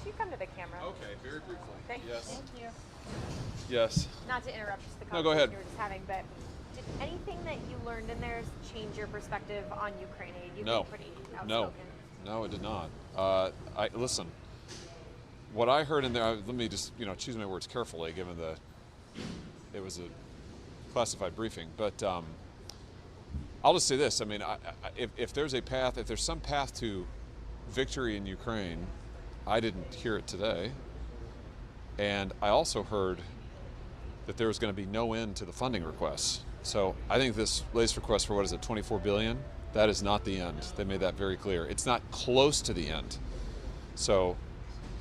you come to the camera? Okay, very briefly. Yes. Thank you. Yes. Not to interrupt just the No, go ahead. conversation you were just having, but did anything that you learned in there change your perspective on Ukraine aid? You've No. been pretty outspoken. No, it did not. Listen. What I heard in there, let me just choose my words carefully, given it was a classified briefing. But I'll just say this: I mean, if there's a path, if there's some path to victory in Ukraine, I didn't hear it today. And I also heard that there was going to be no end to the funding requests. So I think this latest request for, what is it, $24 billion? That is not the end. They made that very clear. It's not close to the end. So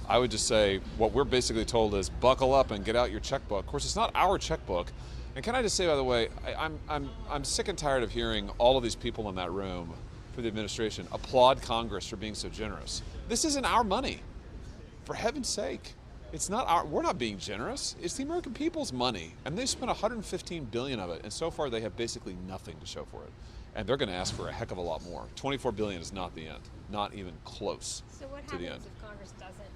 I would just say what we're basically told is buckle up and get out your checkbook. Of course, it's not our checkbook. And can I just say, by the way, I'm sick and tired of hearing all of these people in that room for the administration applaud Congress for being so generous. This isn't our money, for heaven's sake. It's not we're not being generous. It's the American people's money, and they spent $115 billion of it, and so far they have basically nothing to show for it. And they're going to ask for a heck of a lot more. $24 billion is not the end, not even close So what to the happens end. if Congress doesn't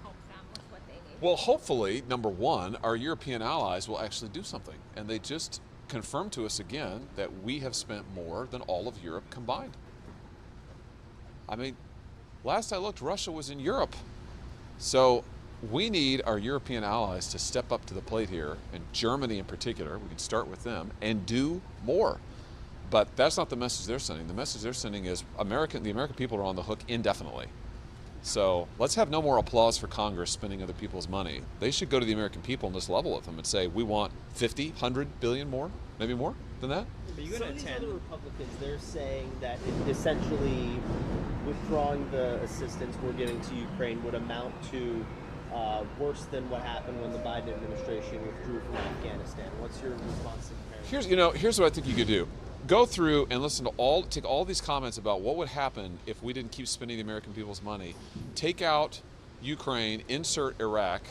help them with what they need? Well, hopefully, number one, our European allies will actually do something, and they just confirmed to us again that we have spent more than all of Europe combined. I mean, last I looked, Russia was in Europe. So we need our European allies to step up to the plate here, and Germany in particular, we can start with them, and do more. But that's not the message they're sending. The message they're sending is the American people are on the hook indefinitely. So let's have no more applause for Congress spending other people's money. They should go to the American people and just level with them and say, we want 50, 100 billion more, maybe more than that. But you're going to attend. Some of the Republicans, they're saying that essentially withdrawing the assistance we're giving to Ukraine would amount to worse than what happened when the Biden administration withdrew from Afghanistan. What's your response to comparison? Here's what I think you could do. Go through and listen to take all these comments about what would happen if we didn't keep spending the American people's money. Take out Ukraine, insert Iraq,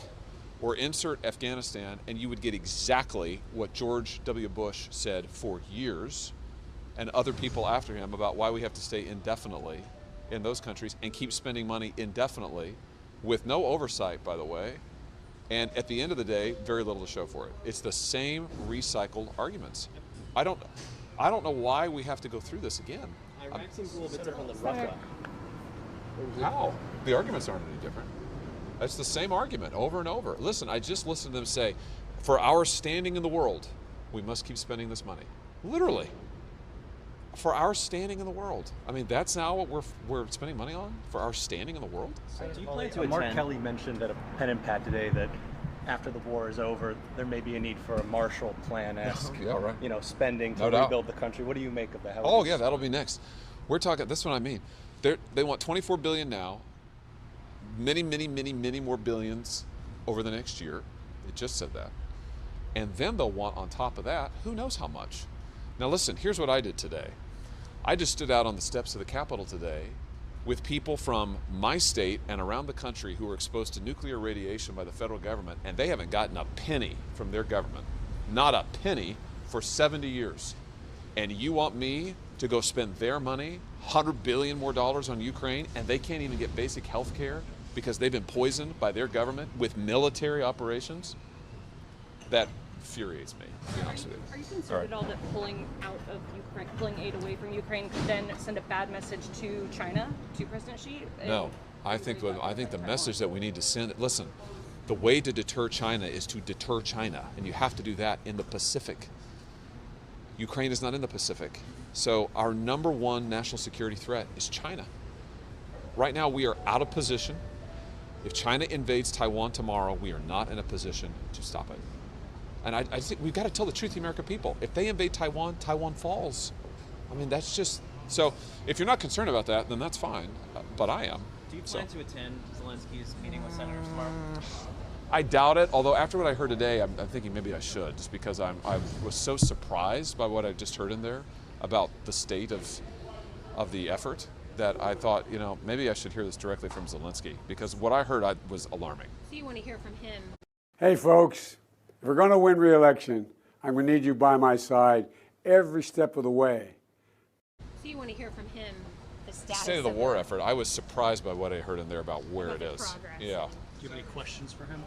or insert Afghanistan, and you would get exactly what George W. Bush said for years, and other people after him, about why we have to stay indefinitely in those countries and keep spending money indefinitely with no oversight, by the way, and at the end of the day, very little to show for it. It's the same recycled arguments. I don't know why we have to go through this again. Iraq seems a little bit different than Russia. How? The arguments aren't any different. It's the same argument over and over. Listen, I just listened to them say, for our standing in the world, we must keep spending this money. Literally. For our standing in the world. I mean, that's now what we're spending money on? For our standing in the world? Do you plan to Mark attend? Kelly mentioned at a pen and pad today that after the war is over, there may be a need for a Marshall Plan-esque, Yeah, right. spending to No doubt. rebuild the country. What do you make of that? Oh yeah, that'll be next. We're talking, that's what I mean. They want $24 billion now, many, many, many, many more billions over the next year. It just said that. And then they'll want on top of that, who knows how much. Now listen, here's what I did today. I just stood out on the steps of the Capitol today with people from my state and around the country who were exposed to nuclear radiation by the federal government, and they haven't gotten a penny from their government. Not a penny for 70 years. And you want me to go spend their money, $100 billion more on Ukraine, and they can't even get basic health care because they've been poisoned by their government with military operations? That infuriates me, to be honest with you. Are you concerned at all that pulling out of Ukraine, pulling aid away from Ukraine could then send a bad message to China, to President Xi? No, I think the message that we need to send, listen, the way to deter China is to deter China, and you have to do that in the Pacific. Ukraine is not in the Pacific. So our number one national security threat is China. Right now we are out of position. If China invades Taiwan tomorrow, we are not in a position to stop it. And I think we've got to tell the truth to the American people. If they invade Taiwan, Taiwan falls. I mean, that's just, so if you're not concerned about that, then that's fine, but I am. Do you plan to attend Zelensky's meeting with senators tomorrow? I doubt it, although after what I heard today, I'm thinking maybe I should, just because I was so surprised by what I just heard in there about the state of the effort that I thought, maybe I should hear this directly from Zelensky, because what I heard was alarming. So you want to hear from him? Hey folks, if we're going to win re-election, I'm going to need you by my side every step of the way. So you want to hear from him as status state of the war effort, I was surprised by what I heard in there about where About it the is. progress. Yeah. Do you have any questions for him?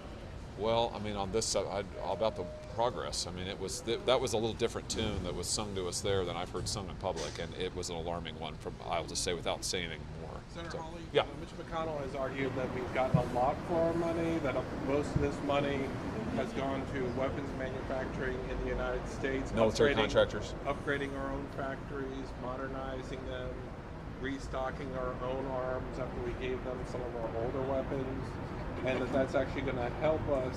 Well, I mean, on this, about the progress. I mean, that was a little different tune that was sung to us there than I've heard sung in public, and it was an alarming one. I'll just say without saying anything more. Senator So, Hawley, yeah. Mitch McConnell has argued that we've gotten a lot for our money, that most of this money has gone to weapons manufacturing in the United States. Military contractors. Upgrading our own factories, modernizing them, restocking our own arms after we gave them some of our older weapons, and that's actually going to help us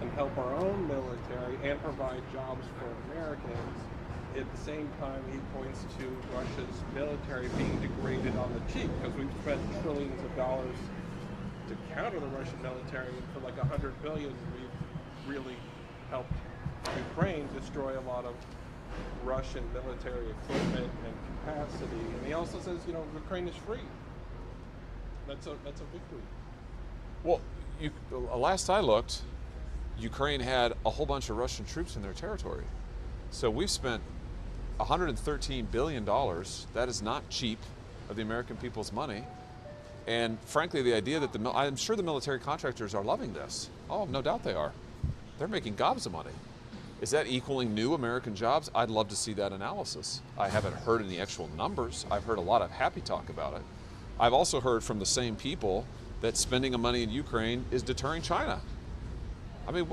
and help our own military and provide jobs for Americans. At the same time, he points to Russia's military being degraded on the cheap because we've spent trillions of dollars to counter the Russian military, and for like $100 billion, we've really helped Ukraine destroy a lot of Russian military equipment and capacity. And he also says, Ukraine is free. That's a victory. Well, last I looked, Ukraine had a whole bunch of Russian troops in their territory. So we've spent $113 billion. That is not cheap of the American people's money. And frankly, the idea that I'm sure the military contractors are loving this. Oh, no doubt they are. They're making gobs of money. Is that equaling new American jobs? I'd love to see that analysis. I haven't heard any actual numbers. I've heard a lot of happy talk about it. I've also heard from the same people that spending of money in Ukraine is deterring China. I mean,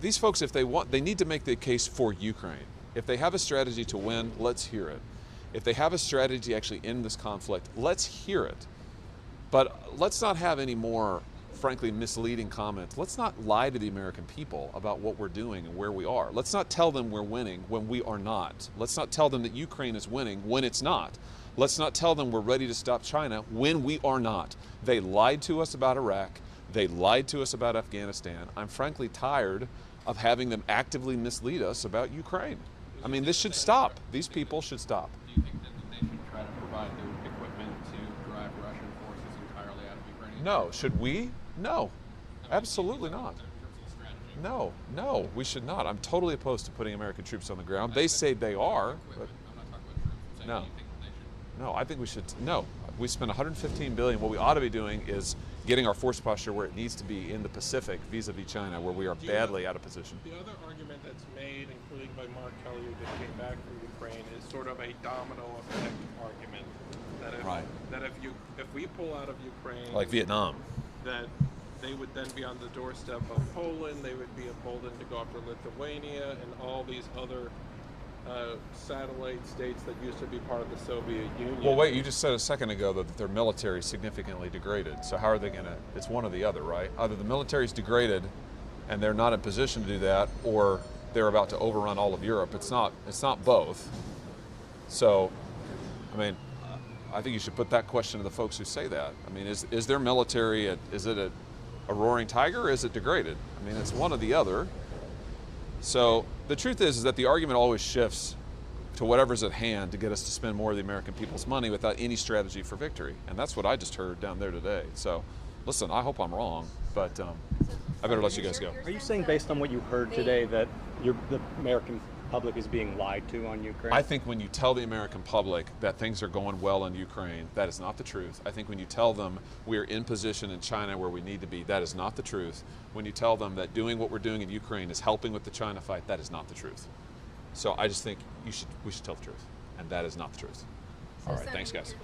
these folks, if they want, they need to make the case for Ukraine. If they have a strategy to win, let's hear it. If they have a strategy to actually end this conflict, let's hear it. But let's not have any more, frankly, misleading comments. Let's not lie to the American people about what we're doing and where we are. Let's not tell them we're winning when we are not. Let's not tell them that Ukraine is winning when it's not. Let's not tell them we're ready to stop China when we are not. They lied to us about Iraq. They lied to us about Afghanistan. I'm frankly tired of having them actively mislead us about Ukraine. I mean, this should stop. These people should stop. Do you think that they should try to provide the equipment to drive Russian forces entirely out of Ukraine? No. Should we? No. Absolutely not. No, we should not. I'm totally opposed to putting American troops on the ground. They say they are, but I'm not talking about troops. I'm saying, no. do you think that they should? No, I think we should. No, we spend $115 billion. What we ought to be doing is getting our force posture where it needs to be in the Pacific vis-a-vis China, where we are badly out of position. The other argument that's made, including by Mark Kelly, who just came back from Ukraine, is sort of a domino effect argument. That if we pull out of Ukraine, Like Vietnam. that they would then be on the doorstep of Poland, they would be emboldened to go after Lithuania and all these other satellite states that used to be part of the Soviet Union. Well, wait, you just said a second ago that their military is significantly degraded. So how are they going to, it's one or the other, right? Either the military is degraded and they're not in position to do that, or they're about to overrun all of Europe. It's not both. So, I mean, I think you should put that question to the folks who say that. I mean, is their military, is it a roaring tiger, or is it degraded? I mean, it's one or the other. So the truth is that the argument always shifts to whatever's at hand to get us to spend more of the American people's money without any strategy for victory. And that's what I just heard down there today. So listen, I hope I'm wrong, but I better let you guys go. Are you saying, based on what you heard today, that the American public is being lied to on Ukraine? I think when you tell the American public that things are going well in Ukraine, that is not the truth. I think when you tell them we are in position in China where we need to be, that is not the truth. When you tell them that doing what we're doing in Ukraine is helping with the China fight, that is not the truth. So I just think we should tell the truth, and that is not the truth. All right, thanks guys.